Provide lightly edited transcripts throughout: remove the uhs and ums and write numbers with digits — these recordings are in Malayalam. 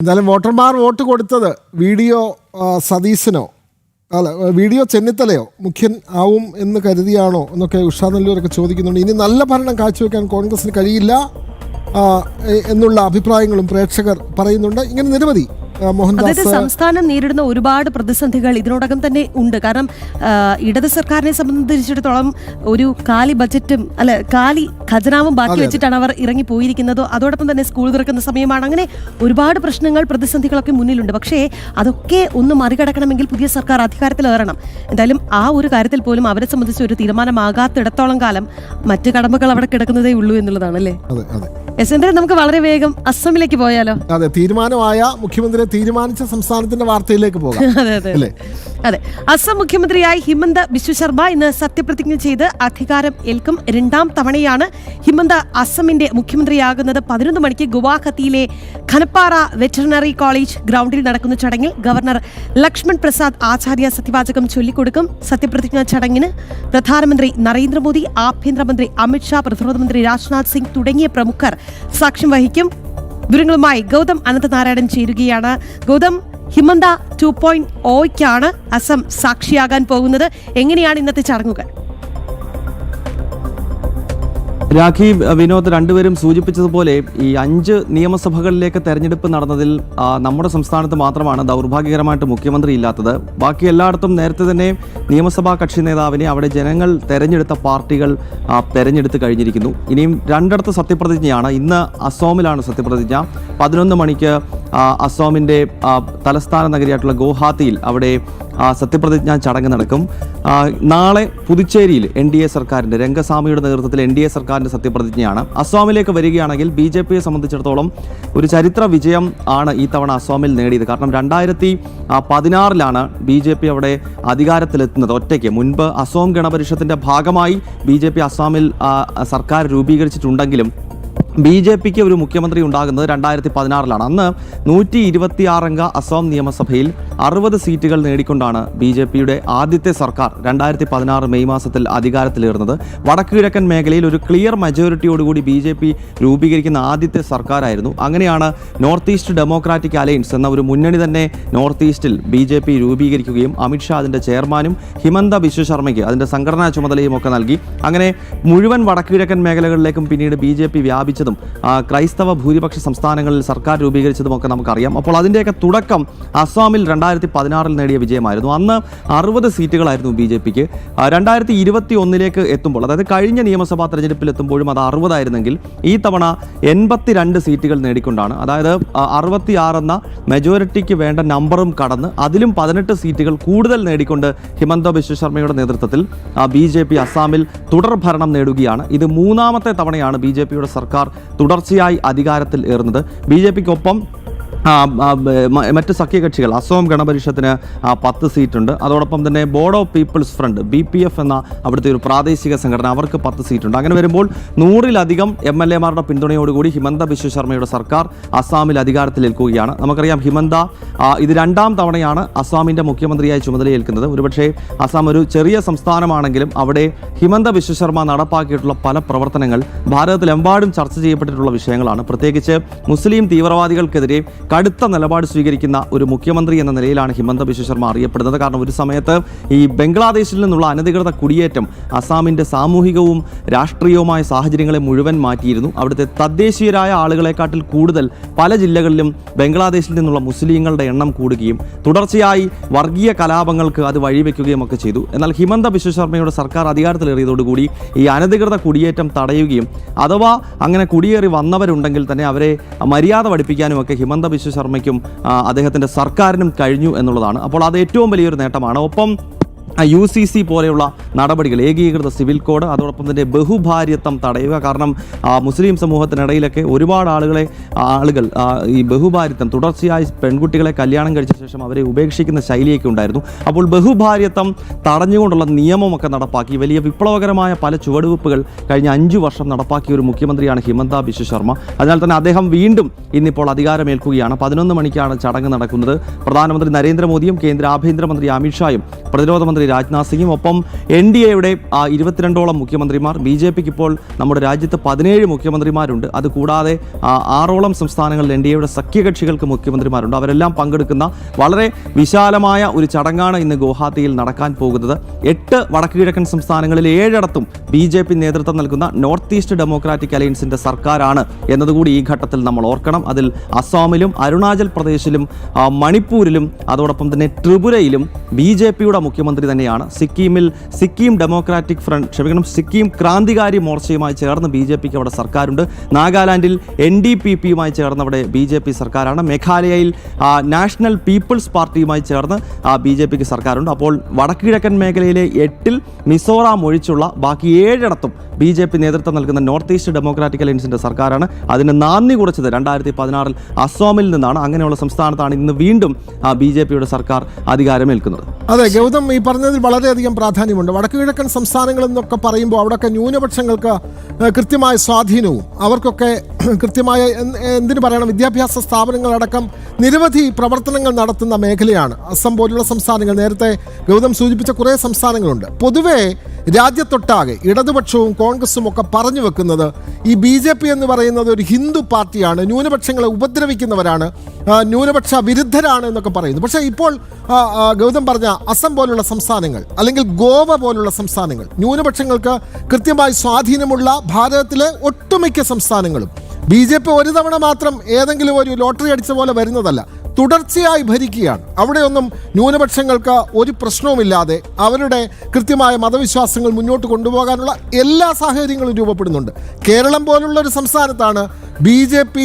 എന്തായാലും വോട്ടർമാർ വോട്ട് കൊടുത്തത് വീഡിയോ സതീശനോ അല്ല വീഡിയോ ചെന്നിത്തലയോ മുഖ്യൻ ആവും എന്ന് കരുതിയാണോ എന്നൊക്കെ ഉഷാ നെല്ലൂരൊക്കെ ചോദിക്കുന്നുണ്ട്. ഇനി നല്ല ഭരണം കാഴ്ചവെക്കാൻ കോൺഗ്രസിന് കഴിയില്ല എന്നുള്ള അഭിപ്രായങ്ങളും പ്രേക്ഷകർ പറയുന്നുണ്ട്. ഇങ്ങനെ നിരവധി അതായത് സംസ്ഥാനം നേരിടുന്ന ഒരുപാട് പ്രതിസന്ധികൾ ഇതിനോടകം തന്നെ ഉണ്ട്. കാരണം ഇടത് സർക്കാരിനെ സംബന്ധിച്ചിടത്തോളം ഒരു കാലി ബജറ്റും കാലി ഖജനാവും ബാക്കി വെച്ചിട്ടാണ് അവർ ഇറങ്ങി പോയിരിക്കുന്നത്. അതോടൊപ്പം തന്നെ സ്കൂൾ തുറക്കുന്ന സമയമാണ്. അങ്ങനെ ഒരുപാട് പ്രശ്നങ്ങൾ പ്രതിസന്ധികളൊക്കെ മുന്നിലുണ്ട്. പക്ഷേ അതൊക്കെ ഒന്ന് മറികടക്കണമെങ്കിൽ പുതിയ സർക്കാർ അധികാരത്തിലേറണം. എന്തായാലും ആ ഒരു കാര്യത്തിൽ പോലും അവരെ സംബന്ധിച്ച് ഒരു തീരുമാനമാകാത്തിടത്തോളം കാലം മറ്റു കടമകൾ അവിടെ കിടക്കുന്നതേ ഉള്ളൂ എന്നുള്ളതാണ് അല്ലേ? എസ് നമുക്ക് വളരെ വേഗം അസമിലേക്ക് പോയാലോ? അതെ, തീരുമാനമായ മുഖ്യമന്ത്രി തീരുമാനിച്ച സംസ്ഥാനത്തിന്റെ വാർത്തയിലേക്ക് പോകാം. അതെ, അസം മുഖ്യമന്ത്രിയായി ഹിമന്ത ബിശ്വ ശർമ്മ ഇന്ന് സത്യപ്രതിജ്ഞ ചെയ്ത് അധികാരം ഏൽക്കും. 2ാം തവണയാണ് ഹിമന്ത അസമിന്റെ മുഖ്യമന്ത്രിയാകുന്നത്. 11 മണിക്ക് ഗുവാഹത്തിയിലെ ഖനപ്പാറ വെറ്ററിനറി കോളേജ് ഗ്രൗണ്ടിൽ നടക്കുന്ന ചടങ്ങിൽ ഗവർണർ ലക്ഷ്മൺ പ്രസാദ് ആചാര്യ സത്യവാചകം ചൊല്ലിക്കൊടുക്കും. സത്യപ്രതിജ്ഞാ ചടങ്ങിന് പ്രധാനമന്ത്രി നരേന്ദ്രമോദി, ആഭ്യന്തരമന്ത്രി അമിത്ഷാ, പ്രതിരോധ മന്ത്രി രാജ്നാഥ് സിംഗ് തുടങ്ങിയ പ്രമുഖർ സാക്ഷ്യം വഹിക്കും. വിവരങ്ങളുമായി ഗൗതം അനന്തനാരായണൻ ചേരുകയാണ്. ഗൗതം, ഹിമന്ത 2.0 അസം സാക്ഷിയാകാൻ പോകുന്നത്. എങ്ങനെയാണ് ഇന്നത്തെ ചടങ്ങുകൾ? രാഖി, വിനോദ്, രണ്ടുപേരും സൂചിപ്പിച്ചതുപോലെ ഈ 5 നിയമസഭകളിലേക്ക് തെരഞ്ഞെടുപ്പ് നടന്നതിൽ നമ്മുടെ സംസ്ഥാനത്ത് മാത്രമാണ് ദൗർഭാഗ്യകരമായിട്ട് മുഖ്യമന്ത്രി ഇല്ലാത്തത്. ബാക്കി എല്ലായിടത്തും നേരത്തെ തന്നെ നിയമസഭാ കക്ഷി നേതാവിനെ അവിടെ ജനങ്ങൾ തെരഞ്ഞെടുത്ത പാർട്ടികൾ തെരഞ്ഞെടുത്ത് കഴിഞ്ഞിരിക്കുന്നു. ഇനിയും 2 സത്യപ്രതിജ്ഞയാണ്. ഇന്ന് അസോമിലാണ് സത്യപ്രതിജ്ഞ. 11 മണിക്ക് അസോമിൻ്റെ തലസ്ഥാന നഗരിയായിട്ടുള്ള ഗുവാഹത്തിയിൽ അവിടെ സത്യപ്രതിജ്ഞാ ചടങ്ങ് നടക്കും. നാളെ പുതുച്ചേരിയിൽ NDA സർക്കാരിൻ്റെ രംഗസ്വാമിയുടെ നേതൃത്വത്തിൽ NDA സർക്കാരിൻ്റെ സത്യപ്രതിജ്ഞയാണ്. അസോമിലേക്ക് വരികയാണെങ്കിൽ BJPയെ സംബന്ധിച്ചിടത്തോളം ഒരു ചരിത്ര വിജയം ആണ് ഈ തവണ അസോമിൽ നേടിയത്. കാരണം 2016 BJP അവിടെ അധികാരത്തിലെത്തുന്നത് ഒറ്റയ്ക്ക്. മുൻപ് അസോം ഗണപരിഷത്തിൻ്റെ ഭാഗമായി BJP അസോമിൽ സർക്കാർ രൂപീകരിച്ചിട്ടുണ്ടെങ്കിലും BJPക്ക് ഒരു മുഖ്യമന്ത്രി ഉണ്ടാകുന്നത് 2016 അന്ന് 126 അംഗ അസോം നിയമസഭയിൽ 60 സീറ്റുകൾ നേടിക്കൊണ്ടാണ് BJPയുടെ ആദ്യത്തെ സർക്കാർ 2016 മെയ് മാസത്തിൽ അധികാരത്തിലേറുന്നത്. വടക്കു കിഴക്കൻ മേഖലയിൽ ഒരു ക്ലിയർ മജോറിറ്റിയോടുകൂടി BJP രൂപീകരിക്കുന്ന ആദ്യത്തെ സർക്കാരായിരുന്നു. അങ്ങനെയാണ് നോർത്ത് ഈസ്റ്റ് ഡെമോക്രാറ്റിക് അലയൻസ് എന്ന ഒരു മുന്നണി തന്നെ നോർത്ത് ഈസ്റ്റിൽ BJP രൂപീകരിക്കുകയും അമിത്ഷാ അതിൻ്റെ ചെയർമാനും ഹിമന്ത ബിശ്വ ശർമ്മയ്ക്ക് അതിൻ്റെ സംഘടനാ ചുമതലയും ഒക്കെ നൽകി. അങ്ങനെ മുഴുവൻ വടക്കു കിഴക്കൻ മേഖലകളിലേക്കും പിന്നീട് BJP വ്യാപിച്ചതും ക്രൈസ്തവ ഭൂരിപക്ഷ സംസ്ഥാനങ്ങളിൽ സർക്കാർ രൂപീകരിച്ചതും ഒക്കെ നമുക്കറിയാം. അപ്പോൾ അതിൻ്റെയൊക്കെ തുടക്കം അസോമിൽ 2016 നേടിയ വിജയമായിരുന്നു. അന്ന് 60 സീറ്റുകളായിരുന്നു BJPക്ക്. 2021 എത്തുമ്പോൾ, അതായത് കഴിഞ്ഞ നിയമസഭാ തെരഞ്ഞെടുപ്പിൽ എത്തുമ്പോഴും അത് 60 ആയിരുന്നെങ്കിൽ ഈ തവണ 82 സീറ്റുകൾ നേടിക്കൊണ്ടാണ്, അതായത് 66 എന്ന മെജോറിറ്റിക്ക് വേണ്ട നമ്പറും കടന്ന് അതിലും 18 സീറ്റുകൾ കൂടുതൽ നേടിക്കൊണ്ട് ഹിമന്ത ബിശ്വ ശർമ്മയുടെ നേതൃത്വത്തിൽ BJP അസാമിൽ തുടർ ഭരണം നേടുകയാണ്. ഇത് 3ാമത്തെ തവണയാണ് BJPയുടെ സർക്കാർ തുടർച്ചയായി അധികാരത്തിൽ ഏറുന്നത്. BJPക്കൊപ്പം മറ്റ് സഖ്യകക്ഷികൾ അസോം ഗണപരിഷത്തിന് 10 സീറ്റുണ്ട്. അതോടൊപ്പം തന്നെ ബോഡോ പീപ്പിൾസ് ഫ്രണ്ട് BPF എന്ന അവിടുത്തെ ഒരു പ്രാദേശിക സംഘടന, അവർക്ക് 10 സീറ്റുണ്ട്. അങ്ങനെ വരുമ്പോൾ 100-ലധികം MLA-മാരുടെ പിന്തുണയോടുകൂടി ഹിമന്ത ബിശ്വ ശർമ്മയുടെ സർക്കാർ അസാമിൽ അധികാരത്തിലേൽക്കുകയാണ്. നമുക്കറിയാം, ഹിമന്ത ഇത് 2ാം തവണയാണ് അസാമിൻ്റെ മുഖ്യമന്ത്രിയായി ചുമതലയേൽക്കുന്നത്. ഒരുപക്ഷെ അസാം ഒരു ചെറിയ സംസ്ഥാനമാണെങ്കിലും അവിടെ ഹിമന്ത ബിശ്വ ശർമ്മ നടപ്പാക്കിയിട്ടുള്ള പല പ്രവർത്തനങ്ങൾ ഭാരതത്തിലെമ്പാടും ചർച്ച ചെയ്യപ്പെട്ടിട്ടുള്ള വിഷയങ്ങളാണ്. പ്രത്യേകിച്ച് മുസ്ലിം തീവ്രവാദികൾക്കെതിരെ കടുത്ത നിലപാട് സ്വീകരിക്കുന്ന ഒരു മുഖ്യമന്ത്രി എന്ന നിലയിലാണ് ഹിമന്ത ബിശ്വ ശർമ്മ അറിയപ്പെടുന്നത്. കാരണം ഒരു സമയത്ത് ഈ ബംഗ്ലാദേശിൽ നിന്നുള്ള അനധികൃത കുടിയേറ്റം അസാമിൻ്റെ സാമൂഹികവും രാഷ്ട്രീയവുമായ സാഹചര്യങ്ങളെ മുഴുവൻ മാറ്റിയിരുന്നു. അവിടുത്തെ തദ്ദേശീയരായ ആളുകളെക്കാട്ടിൽ കൂടുതൽ പല ജില്ലകളിലും ബംഗ്ലാദേശിൽ നിന്നുള്ള മുസ്ലിങ്ങളുടെ എണ്ണം കൂടുകയും തുടർച്ചയായി വർഗീയ കലാപങ്ങൾക്ക് അത് വഴിവെക്കുകയും ഒക്കെ ചെയ്തു. എന്നാൽ ഹിമന്ത ബിശ്വ ശർമ്മയുടെ സർക്കാർ അധികാരത്തിലേറിയതോടുകൂടി ഈ അനധികൃത കുടിയേറ്റം തടയുകയും അഥവാ അങ്ങനെ കുടിയേറി വന്നവരുണ്ടെങ്കിൽ തന്നെ അവരെ മര്യാദ പഠിപ്പിക്കാനും ഒക്കെ ഹിമന്ത ബിശ്വ ശർമ്മയ്ക്കും അദ്ദേഹത്തിൻ്റെ സർക്കാരിനും കഴിഞ്ഞു എന്നുള്ളതാണ്. അപ്പോൾ അത് ഏറ്റവും വലിയൊരു നേട്ടമാണ്. ഒപ്പം UCC പോലെയുള്ള നടപടികൾ, ഏകീകൃത സിവിൽ കോഡ്, അതോടൊപ്പം തന്നെ ബഹുഭാര്യത്വം തടയുക. കാരണം മുസ്ലിം സമൂഹത്തിനിടയിലൊക്കെ ഒരുപാട് ആളുകൾ ഈ ബഹുഭാര്യത്വം, തുടർച്ചയായി പെൺകുട്ടികളെ കല്യാണം കഴിച്ച ശേഷം അവരെ ഉപേക്ഷിക്കുന്ന ശൈലിയൊക്കെ ഉണ്ടായിരുന്നു. അപ്പോൾ ബഹുഭാര്യത്വം തടഞ്ഞുകൊണ്ടുള്ള നിയമമൊക്കെ നടപ്പാക്കി വലിയ വിപ്ലവകരമായ പല ചുവടുവെപ്പുകൾ കഴിഞ്ഞ 5 വർഷം നടപ്പാക്കിയ ഒരു മുഖ്യമന്ത്രിയാണ് ഹിമന്ത ബിശ്വ ശർമ്മ. അതിനാൽ തന്നെ അദ്ദേഹം വീണ്ടും ഇന്നിപ്പോൾ അധികാരമേൽക്കുകയാണ്. 11 മണിക്കാണ് ചടങ്ങ് നടക്കുന്നത്. പ്രധാനമന്ത്രി നരേന്ദ്രമോദിയും കേന്ദ്ര ആഭ്യന്തരമന്ത്രി അമിത്ഷായും പ്രതിരോധ മന്ത്രി രാജ്നാഥ് സിംഗും ഒപ്പം NDAയുടെ 22ഓളം മുഖ്യമന്ത്രിമാർ. BJPക്ക് ഇപ്പോൾ നമ്മുടെ രാജ്യത്ത് 17 മുഖ്യമന്ത്രിമാരുണ്ട്. അതുകൂടാതെ 6ഓളം സംസ്ഥാനങ്ങളിൽ NDAയുടെ സഖ്യകക്ഷികൾക്ക് മുഖ്യമന്ത്രിമാരുണ്ട്. അവരെല്ലാം പങ്കെടുക്കുന്ന വളരെ വിശാലമായ ഒരു ചടങ്ങാണ് ഇന്ന് ഗുവാഹത്തിയിൽ നടക്കാൻ പോകുന്നത്. 8 വടക്കുകിഴക്കൻ സംസ്ഥാനങ്ങളിൽ 7ഇടത്തും BJP നേതൃത്വം നൽകുന്ന നോർത്ത് ഈസ്റ്റ് ഡെമോക്രാറ്റിക് അലയൻസിന്റെ സർക്കാരാണ് എന്നതുകൂടി ഈ ഘട്ടത്തിൽ നമ്മൾ ഓർക്കണം. അതിൽ അസ്സാമിലും അരുണാചൽ പ്രദേശിലും മണിപ്പൂരിലും അതോടൊപ്പം തന്നെ ത്രിപുരയിലും BJPയുടെ മുഖ്യമന്ത്രി തന്നെയാണ്. സിക്കിം ഡെമോക്രാറ്റിക് ഫ്രണ്ട് സിക്കിം ക്രാന്തികാരി മോർച്ചയുമായി ചേർന്ന് BJPക്ക് അവിടെ സർക്കാരുണ്ട്. നാഗാലാൻഡിൽ NDPPയുമായി ചേർന്ന് അവിടെ BJP സർക്കാരാണ്. മേഘാലയയിൽ നാഷണൽ പീപ്പിൾസ് പാർട്ടിയുമായി ചേർന്ന് BJPക്ക് സർക്കാരുണ്ട്. അപ്പോൾ വടക്കുകിഴക്കൻ മേഖലയിലെ 8-ൽ മിസോറാം ഒഴിച്ചുള്ള ബാക്കി 7ഇടത്തും BJP നേതൃത്വം നൽകുന്ന നോർത്ത് ഈസ്റ്റ് ഡെമോക്രാറ്റിക് അലയൻസിന്റെ സർക്കാരാണ്. അതിന് നാന്ദി കുറിച്ചത് 2016 അസോമിൽ നിന്നാണ്. അങ്ങനെയുള്ള സംസ്ഥാനത്താണ് ഇന്ന് വീണ്ടും BJPയുടെ സർക്കാർ അധികാരമേൽക്കുന്നത്. അതെ ഗൗതം, ഈ പറഞ്ഞതിൽ വളരെയധികം പ്രാധാന്യമുണ്ട്. വടക്കുകിഴക്കൻ സംസ്ഥാനങ്ങൾ എന്നൊക്കെ പറയുമ്പോൾ അവിടെയൊക്കെ ന്യൂനപക്ഷങ്ങൾക്ക് കൃത്യമായ സ്വാധീനവും അവർക്കൊക്കെ കൃത്യമായ എന്തിനു പറയണം വിദ്യാഭ്യാസ സ്ഥാപനങ്ങളടക്കം നിരവധി പ്രവർത്തനങ്ങൾ നടത്തുന്ന മേഖലയാണ് അസം പോലുള്ള സംസ്ഥാനങ്ങൾ. നേരത്തെ ഗൗതം സൂചിപ്പിച്ച കുറേ സംസ്ഥാനങ്ങളുണ്ട്. പൊതുവേ രാജ്യത്തൊട്ടാകെ ഇടതുപക്ഷവും കോൺഗ്രസും ഒക്കെ പറഞ്ഞു വെക്കുന്നത് ഈ BJP എന്ന് പറയുന്നത് ഒരു ഹിന്ദു പാർട്ടിയാണ്, ന്യൂനപക്ഷങ്ങളെ ഉപദ്രവിക്കുന്നവരാണ്, ന്യൂനപക്ഷ വിരുദ്ധരാണ് എന്നൊക്കെ പറയുന്നു. പക്ഷേ ഇപ്പോൾ ഗൗതം പറഞ്ഞ അസം പോലുള്ള സംസ്ഥാനങ്ങൾ അല്ലെങ്കിൽ ഗോവ പോലുള്ള സംസ്ഥാനങ്ങൾ ന്യൂനപക്ഷങ്ങൾക്ക് കൃത്യമായി സ്വാധീനമുള്ള ഭാരതത്തിലെ ഒട്ടുമിക്ക സംസ്ഥാനങ്ങളും BJP ഒരു തവണ മാത്രം ഏതെങ്കിലും ഒരു ലോട്ടറി അടിച്ച പോലെ വരുന്നതല്ല, തുടർച്ചയായി ഭരിക്കുകയാണ്. അവിടെയൊന്നും ന്യൂനപക്ഷങ്ങൾക്ക് ഒരു പ്രശ്നവുമില്ലാതെ അവരുടെ കൃത്യമായ മതവിശ്വാസങ്ങൾ മുന്നോട്ട് കൊണ്ടുപോകാനുള്ള എല്ലാ സാഹചര്യങ്ങളും രൂപപ്പെടുന്നുണ്ട്. കേരളം പോലുള്ള ഒരു സംസ്ഥാനത്താണ് BJP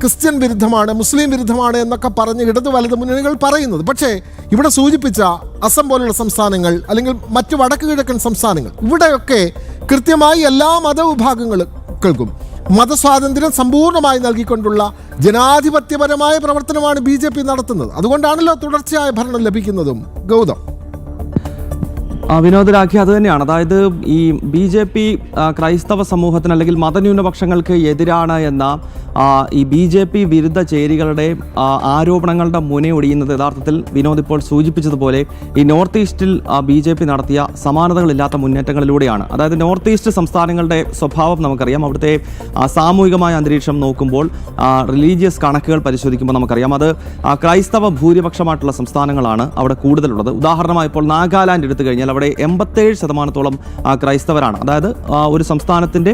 ക്രിസ്ത്യൻ വിരുദ്ധമാണ്, മുസ്ലിം വിരുദ്ധമാണ് എന്നൊക്കെ പറഞ്ഞ് ഇടതു വലത് മുന്നണികൾ പറയുന്നത്. പക്ഷേ ഇവിടെ സൂചിപ്പിച്ച അസം പോലുള്ള സംസ്ഥാനങ്ങൾ അല്ലെങ്കിൽ മറ്റ് വടക്ക് കിഴക്കൻ സംസ്ഥാനങ്ങൾ ഇവിടെയൊക്കെ കൃത്യമായി എല്ലാ മതവിഭാഗങ്ങൾക്കും മതസ്വാതന്ത്ര്യം സമ്പൂർണ്ണമായി നൽകിക്കൊണ്ടുള്ള ജനാധിപത്യപരമായ പ്രവർത്തനമാണ് BJP നടത്തുന്നത്. അതുകൊണ്ടാണല്ലോ തുടർച്ചയായ ഭരണം ലഭിക്കുന്നതും. ഗൗതം വിനോദ് രാഖി അത് തന്നെയാണ്. അതായത് ഈ BJP ക്രൈസ്തവ സമൂഹത്തിന് അല്ലെങ്കിൽ മതന്യൂനപക്ഷങ്ങൾക്ക് എതിരാണ് എന്ന ഈ BJP വിരുദ്ധ ചേരികളുടെ ആരോപണങ്ങളുടെ മുനയൊടിയുന്നത് യഥാർത്ഥത്തിൽ വിനോദ് ഇപ്പോൾ സൂചിപ്പിച്ചതുപോലെ ഈ നോർത്ത് ഈസ്റ്റിൽ BJP നടത്തിയ സമാനതകളില്ലാത്ത മുന്നേറ്റങ്ങളിലൂടെയാണ്. അതായത് നോർത്ത് ഈസ്റ്റ് സംസ്ഥാനങ്ങളുടെ സ്വഭാവം നമുക്കറിയാം. അവിടുത്തെ സാമൂഹികമായ അന്തരീക്ഷം നോക്കുമ്പോൾ റിലീജിയസ് കണക്കുകൾ പരിശോധിക്കുമ്പോൾ നമുക്കറിയാം അത് ക്രൈസ്തവ ഭൂരിപക്ഷമായിട്ടുള്ള സംസ്ഥാനങ്ങളാണ് അവിടെ കൂടുതലുള്ളത്. ഉദാഹരണമായി ഇപ്പോൾ നാഗാലാൻഡ് എടുത്തു കഴിഞ്ഞാൽ അവിടെ 87% ക്രൈസ്തവരാണ്. അതായത് ഒരു സംസ്ഥാനത്തിൻ്റെ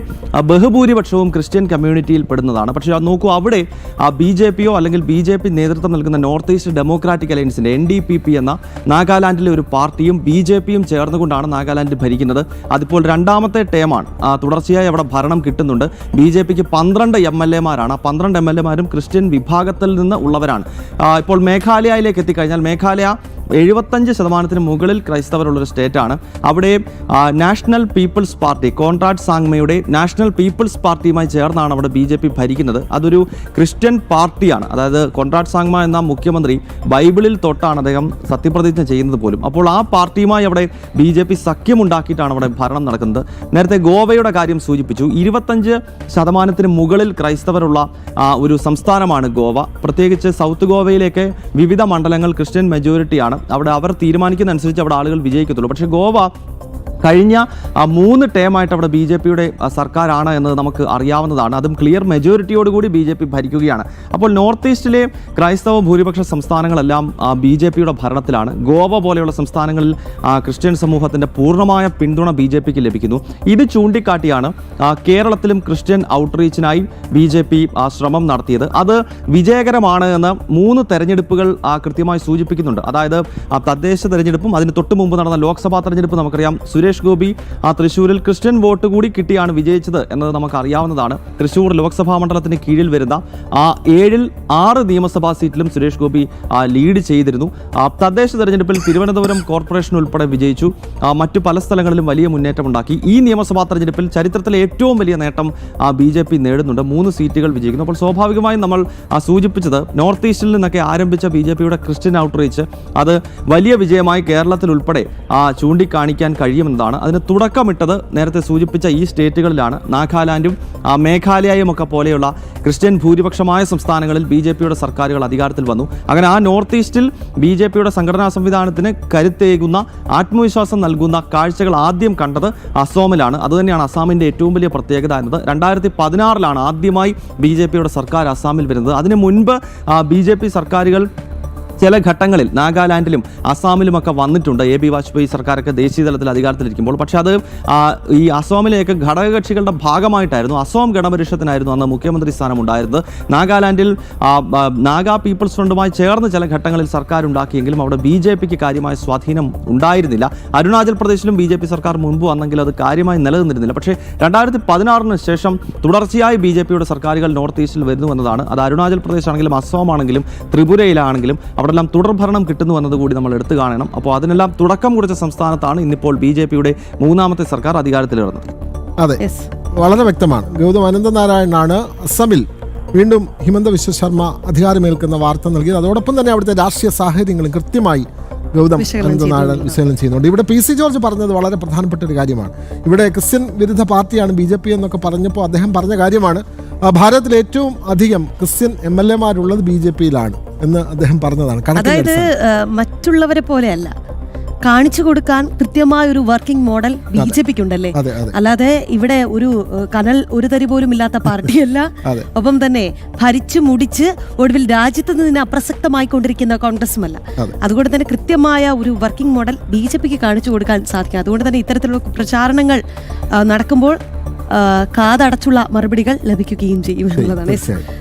ബഹുഭൂരിപക്ഷവും ക്രിസ്ത്യൻ കമ്മ്യൂണിറ്റിയിൽ പെടുന്നതാണ്. പക്ഷേ അത് നോക്കൂ, അവിടെ BJPയോ അല്ലെങ്കിൽ BJP നേതൃത്വം നൽകുന്ന നോർത്ത് ഈസ്റ്റ് ഡെമോക്രാറ്റിക് അലയൻസിൻ്റെ NDPP എന്ന നാഗാലാൻഡിലെ ഒരു പാർട്ടിയും BJPയും ചേർന്നുകൊണ്ടാണ് നാഗാലാൻഡ് ഭരിക്കുന്നത്. അതിപ്പോൾ 2ാമത്തെ ടേമാണ്. തുടർച്ചയായി അവിടെ ഭരണം കിട്ടുന്നുണ്ട്. BJPക്ക് 12 MLAമാരാണ്. 12 MLAമാരും ക്രിസ്ത്യൻ വിഭാഗത്തിൽ നിന്ന് ഉള്ളവരാണ്. ഇപ്പോൾ മേഘാലയയിലേക്ക് എത്തിക്കഴിഞ്ഞാൽ മേഘാലയ 75% മുകളിൽ ക്രൈസ്തവരുള്ളൊരു സ്റ്റേറ്റാണ്. അവിടെ നാഷണൽ പീപ്പിൾസ് പാർട്ടി കോൺറാഡ് സാങ്മയുടെ നാഷണൽ പീപ്പിൾസ് പാർട്ടിയുമായി ചേർന്നാണ് അവിടെ BJP ഭരിക്കുന്നത്. അതൊരു ക്രിസ്ത്യൻ പാർട്ടിയാണ്. അതായത് കോൺറാഡ് സാങ്മ എന്ന മുഖ്യമന്ത്രി ബൈബിളിൽ തൊട്ടാണ് അദ്ദേഹം സത്യപ്രതിജ്ഞ ചെയ്യുന്നത് പോലും. അപ്പോൾ ആ പാർട്ടിയുമായി അവിടെ BJP സഖ്യമുണ്ടാക്കിയിട്ടാണ് അവിടെ ഭരണം നടക്കുന്നത്. നേരത്തെ ഗോവയുടെ കാര്യം സൂചിപ്പിച്ചു. 25% മുകളിൽ ക്രൈസ്തവരുള്ള ഒരു സംസ്ഥാനമാണ് ഗോവ. പ്രത്യേകിച്ച് സൗത്ത് ഗോവയിലേക്ക് വിവിധ മണ്ഡലങ്ങൾ ക്രിസ്ത്യൻ മെജോറിറ്റിയാണ്. അവിടെ അവർ തീരുമാനിക്കുന്ന അനുസരിച്ച് അവിടെ ആളുകൾ വിജയിക്കത്തുള്ളൂ. പക്ഷേ ഗോവ കഴിഞ്ഞ 3 ടേമായിട്ട് അവിടെ BJPയുടെ സർക്കാരാണ് എന്നത് നമുക്ക് അറിയാവുന്നതാണ്. അതും ക്ലിയർ മെജോറിറ്റിയോടുകൂടി BJP ഭരിക്കുകയാണ്. അപ്പോൾ നോർത്ത് ഈസ്റ്റിലെ ക്രൈസ്തവ ഭൂരിപക്ഷ സംസ്ഥാനങ്ങളെല്ലാം BJPയുടെ ഭരണത്തിലാണ്. ഗോവ പോലെയുള്ള സംസ്ഥാനങ്ങളിൽ ക്രിസ്ത്യൻ സമൂഹത്തിൻ്റെ പൂർണ്ണമായ പിന്തുണ BJPക്ക് ലഭിക്കുന്നു. ഇത് ചൂണ്ടിക്കാട്ടിയാണ് കേരളത്തിലും ക്രിസ്ത്യൻ ഔട്ട്റീച്ചിനായി BJP ശ്രമം നടത്തിയത്. അത് വിജയകരമാണ് എന്ന് 3 തെരഞ്ഞെടുപ്പുകൾ കൃത്യമായി സൂചിപ്പിക്കുന്നുണ്ട്. അതായത് തദ്ദേശ തെരഞ്ഞെടുപ്പും അതിന് തൊട്ട് മുമ്പ് നടന്ന ലോക്സഭാ തെരഞ്ഞെടുപ്പ് നമുക്കറിയാം. സുരേഷ് ഗോപി തൃശ്ശൂരിൽ ക്രിസ്ത്യൻ വോട്ട് കൂടി കിട്ടിയാണ് വിജയിച്ചത് എന്നത് നമുക്ക് അറിയാവുന്നതാണ്. തൃശ്ശൂർ ലോക്സഭാ മണ്ഡലത്തിന് കീഴിൽ വരുന്ന 7-ൽ 6 നിയമസഭാ സീറ്റിലും സുരേഷ് ഗോപി ലീഡ് ചെയ്തിരുന്നു. തദ്ദേശ തെരഞ്ഞെടുപ്പിൽ തിരുവനന്തപുരം കോർപ്പറേഷൻ ഉൾപ്പെടെ വിജയിച്ചു. മറ്റു പല സ്ഥലങ്ങളിലും വലിയ മുന്നേറ്റമുണ്ടാക്കി. ഈ നിയമസഭാ തെരഞ്ഞെടുപ്പിൽ ചരിത്രത്തിലെ ഏറ്റവും വലിയ നേട്ടം BJP നേടുന്നുണ്ട്. 3 സീറ്റുകൾ വിജയിക്കുന്നു. അപ്പോൾ സ്വാഭാവികമായും നമ്മൾ സൂചിപ്പിച്ചത് നോർത്ത് ഈസ്റ്റിൽ നിന്നൊക്കെ ആരംഭിച്ച BJPയുടെ ക്രിസ്ത്യൻ ഔട്ട്റീച്ച് അത് വലിയ വിജയമായി കേരളത്തിൽ ഉൾപ്പെടെ ചൂണ്ടിക്കാണിക്കാൻ കഴിയുമെന്ന് എന്നതാണ്. അതിന് തുടക്കമിട്ടത് നേരത്തെ സൂചിപ്പിച്ച ഈ സ്റ്റേറ്റുകളിലാണ്. നാഗാലാൻഡും മേഘാലയയും ഒക്കെ പോലെയുള്ള ക്രിസ്ത്യൻ ഭൂരിപക്ഷമായ സംസ്ഥാനങ്ങളിൽ BJPയുടെ സർക്കാരുകൾ അധികാരത്തിൽ വന്നു. അങ്ങനെ ആ നോർത്ത് ഈസ്റ്റിൽ BJPയുടെ സംഘടനാ സംവിധാനത്തിന് കരുത്തേകുന്ന, ആത്മവിശ്വാസം നൽകുന്ന കാഴ്ചകൾ ആദ്യം കണ്ടത് അസോമിലാണ്. അതുതന്നെയാണ് അസാമിൻ്റെ ഏറ്റവും വലിയ പ്രത്യേകത എന്നത്. 2016 ആദ്യമായി BJPയുടെ സർക്കാർ അസാമിൽ വരുന്നത്. അതിനു മുൻപ് BJP സർക്കാരുകൾ ചില ഘട്ടങ്ങളിൽ നാഗാലാൻഡിലും അസാമിലുമൊക്കെ വന്നിട്ടുണ്ട്, AB വാജ്പേയി സർക്കാരൊക്കെ ദേശീയ തലത്തിൽ അധികാരത്തിലിരിക്കുമ്പോൾ. പക്ഷേ അത് ഈ അസോമിലേക്ക് ഘടകകക്ഷികളുടെ ഭാഗമായിട്ടായിരുന്നു. അസോം ഗണപരിഷത്തിനായിരുന്നു അന്ന് മുഖ്യമന്ത്രി സ്ഥാനം ഉണ്ടായിരുന്നത്. നാഗാലാൻഡിൽ നാഗാ പീപ്പിൾസ് ഫ്രണ്ടുമായി ചേർന്ന് ചില ഘട്ടങ്ങളിൽ സർക്കാർ ഉണ്ടാക്കിയെങ്കിലും അവിടെ BJPക്ക് കാര്യമായ സ്വാധീനം ഉണ്ടായിരുന്നില്ല. അരുണാചൽ പ്രദേശിലും BJP സർക്കാർ മുൻപ് വന്നെങ്കിൽ അത് കാര്യമായി നിലനിന്നിരുന്നില്ല. പക്ഷേ 2016 ശേഷം തുടർച്ചയായി BJPയുടെ സർക്കാരുകൾ നോർത്ത് ഈസ്റ്റിൽ വരുന്നു എന്നതാണ്. അത് അരുണാചൽ പ്രദേശ് ആണെങ്കിലും അസോം ആണെങ്കിലും ത്രിപുരയിലാണെങ്കിലും അവിടെല്ലാം തുടർഭരണം കിട്ടുന്നു എന്നതുകൂടി നമ്മൾ എടുത്തു കാണണം. അപ്പോൾ അതിനെല്ലാം തുടക്കം കുറിച്ച സംസ്ഥാനത്താണ് ഇന്നിപ്പോൾ BJPയുടെ മൂന്നാമത്തെ സർക്കാർ അധികാരത്തിലിരുന്നത്. അതെ, വളരെ വ്യക്തമാണ്. ഗൗതം അനന്തനാരായണനാണ് അസമിൽ വീണ്ടും ഹിമന്ത ബിശ്വ ശർമ്മ അധികാരമേൽക്കുന്ന വാർത്ത നൽകിയത്. അതോടൊപ്പം തന്നെ അവിടുത്തെ രാഷ്ട്രീയ സാഹചര്യങ്ങളും കൃത്യമായി ഗൗതം അനന്തനാരായണൻ വിശകലനം ചെയ്യുന്നുണ്ട്. ഇവിടെ PC ജോർജ് പറഞ്ഞത് വളരെ പ്രധാനപ്പെട്ട ഒരു കാര്യമാണ്. ഇവിടെ ക്രിസ്ത്യൻ വിരുദ്ധ പാർട്ടിയാണ് BJP എന്നൊക്കെ പറഞ്ഞപ്പോൾ അദ്ദേഹം പറഞ്ഞ കാര്യമാണ്, ഭാരതത്തിൽ ഏറ്റവും അധികം ക്രിസ്ത്യൻ MLA-മാരുള്ളത് BJPയിലാണ് എന്ന് അദ്ദേഹം പറഞ്ഞതാണ്. അതായത് മറ്റുള്ളവരെ പോലെയല്ല, കാണിച്ചു കൊടുക്കാൻ കൃത്യമായ ഒരു വർക്കിംഗ് മോഡൽ BJPക്ക് ഉണ്ടല്ലേ. അല്ലാതെ ഇവിടെ ഒരു തരി പോലും ഇല്ലാത്ത പാർട്ടിയല്ല. ഒപ്പം തന്നെ ഭരിച്ചു മുടിച്ച് ഒടുവിൽ രാജ്യത്ത് നിന്ന് അപ്രസക്തമായിക്കൊണ്ടിരിക്കുന്ന കോൺഗ്രസുമല്ല. അതുകൊണ്ട് തന്നെ കൃത്യമായ ഒരു വർക്കിംഗ് മോഡൽ BJPക്ക് കാണിച്ചു കൊടുക്കാൻ സാധിക്കും. അതുകൊണ്ട് തന്നെ ഇത്തരത്തിലുള്ള പ്രചാരണങ്ങൾ നടക്കുമ്പോൾ കാതടച്ചുള്ള മറുപടികൾ ലഭിക്കുകയും ചെയ്യും എന്നുള്ളതാണ്.